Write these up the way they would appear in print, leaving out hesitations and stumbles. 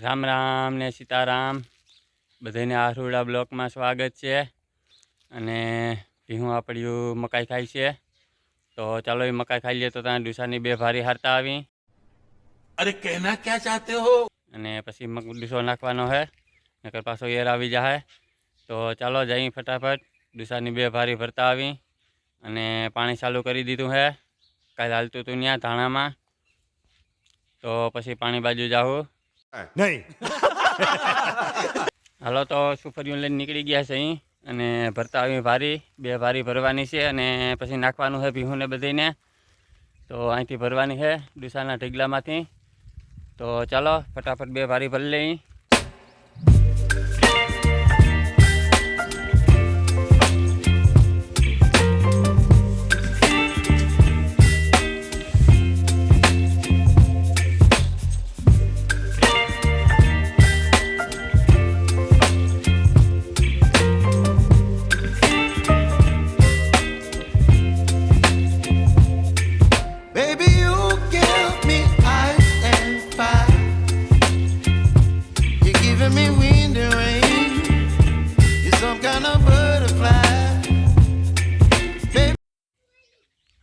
રામ રામ ને સીતારામ બધાને આહુડા બ્લોકમાં સ્વાગત છે। અને ભીહું આપણું મકાઈ ખાય છે, તો ચાલો એ મકાઈ ખાઈ લઈએ। તો ત્યાં ડુસાની બે ભારી હારતા આવી। अरे कहना क्या चाहते हो? અને પછી ડુસો નાખવાનો છે, નકર પાછો એર આવી જાય। તો ચાલો જઈ ફટાફટ ડુસાની બે ભારી ભરતા આવી અને પાણી ચાલુ કરી દીધું છે। કાલે હાલતું હતું ત્યાં ધાણામાં, તો પછી પાણી બાજુ જાઉં नहीं। હાલો તો સુફરિયું લઈને નીકળી ગયા છે અહીં, અને ભરતા આવી ભારી બે ભારી ભરવાની છે અને પછી નાખવાનું છે ભીહુંને બધીને। તો અહીંથી ભરવાની છે ડુસાના ઢગલામાંથી। તો ચાલો ફટાફટ બે ભારી ભરી લઈ।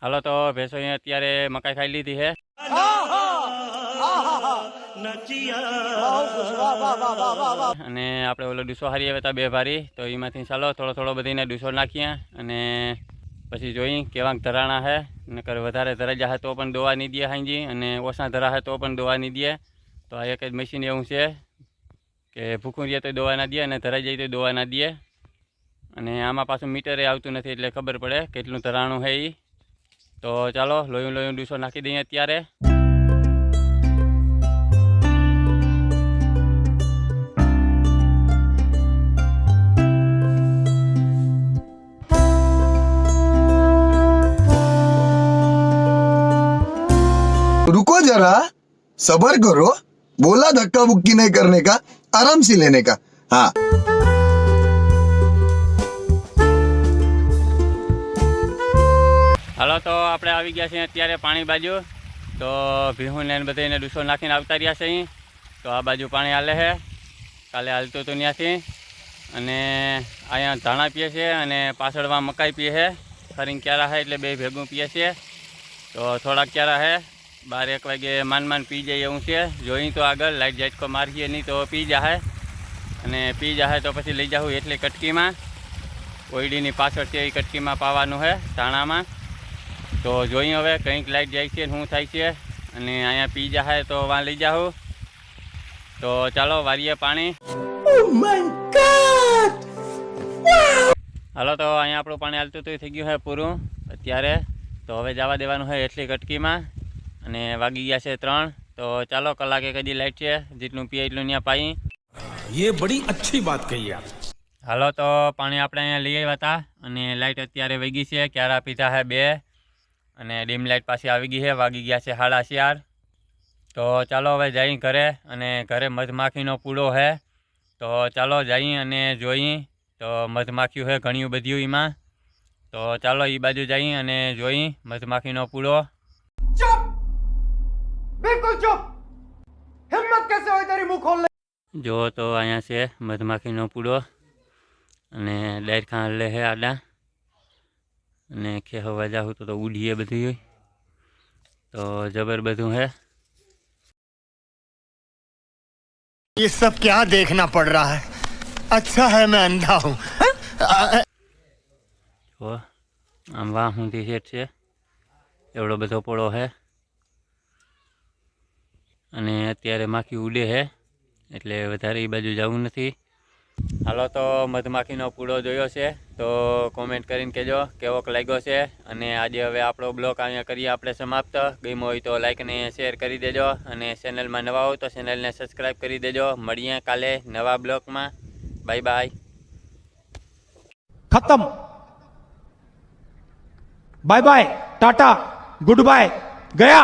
હાલો તો ભેંસો અત્યારે મકાઈ ખાઈ લીધી છે, અને આપણે ઓલો ડૂસો હારી આવ્યા હતા બે ભારી, તો એમાંથી ચાલો થોડો થોડો બધીને ડૂસો નાખીએ અને પછી જોઈ કેવાંક ધરાણા છે। નકર વધારે ધરાઈ જાય તો પણ દવા નહીં દે હાંજી, અને ઓછા ધરા છે તો પણ દવા નહીં દે। તો આ એક જ મશીન એવું છે કે ભૂખું રહે તો દવા ના દે અને ધરાઈ જાય તો દવા ના દે। અને આમાં પાછું મીટરે આવતું નથી એટલે ખબર પડે કેટલું ધરાણું છે એ। તો ચાલો લોયું લોયું ડૂસો નાખી દઈએ અત્યારે। रुको जरा, सबर करो। बोला धक्का बुक्की नहीं करने का, आराम से लेने का। हाँ, હાલો તો આપણે આવી ગયા છીએ અત્યારે પાણી બાજુ। તો ભીહુંને બધાને ડૂસો નાખીને આવતા રહ્યા છે અહીં। તો આ બાજુ પાણી હાલે છે, કાલે હાલતું હતું ત્યાંથી। અને અહીંયા ધાણા પીએ છે અને પાછળમાં મકાઈ પીએ છે। ફરીને ક્યારા છે એટલે બે ભેગું પીએ છે। તો થોડાક ક્યારા છે, 12-1 વાગે માંડ પી જાય એવું છે। જોઈ તો આગળ લાઈટ ઝાટકો મારીએ નહીં તો પી જાય, અને પી જાય તો પછી લઈ જાઉં એટલી કટકીમાં, ઓયડીની પાછળ છે એ કટકીમાં પાવાનું છે ધાણામાં। તો જોઈ હવે કંઈક લાઈટ જાય છે શું થાય છે, અને અહીંયા પી જાય તો વાં લઈ જાઉં। તો ચાલો વારીએ પાણી। હાલો તો અહીંયા આપણું પાણી હાલતું તો થઈ ગયું છે પૂરું અત્યારે। તો હવે જવા દેવાનું છે એટલી કટકીમાં, અને વાગી ગયા છે 3। તો ચાલો કલાકે કદી લાઈટ છે, જેટલું પીએ એટલું ત્યાં પાઈ। ये बड़ी अच्छी बात कही आप। હાલો તો પાણી આપણે અહીંયા લઈ આવ્યા હતા, અને લાઇટ અત્યારે વહી ગઈ છે। ક્યારા પીધા છે 2, અને ડીમ લાઇટ પાછી આવી ગઈ છે, વાગી ગયા છે 4:30। તો ચાલો હવે જઈ ઘરે, અને ઘરે મધમાખીનો પૂળો છે। તો ચાલો જઈ અને જોઈ, તો મધમાખીઓ છે ઘણું બધું એમાં। તો ચાલો એ બાજુ જઈ અને જોઈ મધમાખીનો પૂળો। चुप, बिल्कुल चुप। हिम्मत कैसे हुई तेरी मुंह खोलने? જો તો અહીંયા છે મધમાખીનો પૂળો, અને ડાયરખા લે છે આડા, અને ખેહવા જાઉં તો ઉડીએ બધી હોય, તો જબર બધું है। ये सब क्या देखना पड़ रहा है? अच्छा है मैं अंधा हूँ। જો આમ વાહ ઊંધી સેટ છે, એવડો બધો પોળો છે, અને અત્યારે માખી ઉડે છે એટલે વધારે એ બાજુ જવું નથી। હાલો તો મધમાખીનો પૂળો જોયો છે તો કોમેન્ટ કરીને કહેજો કેવોક લાગ્યો છે। અને આજે હવે આપણો બ્લોગ અહીંયા કરીએ આપણે સમાપ્ત। ગમ્યો હોય તો લાઈક અને શેર કરી દેજો, અને ચેનલમાં નવા હોય તો ચેનલને સબસ્ક્રાઈબ કરી દેજો। મળીએ કાલે નવા બ્લોગમાં। Bye bye. खत्म। Bye bye, tata, goodbye, गया।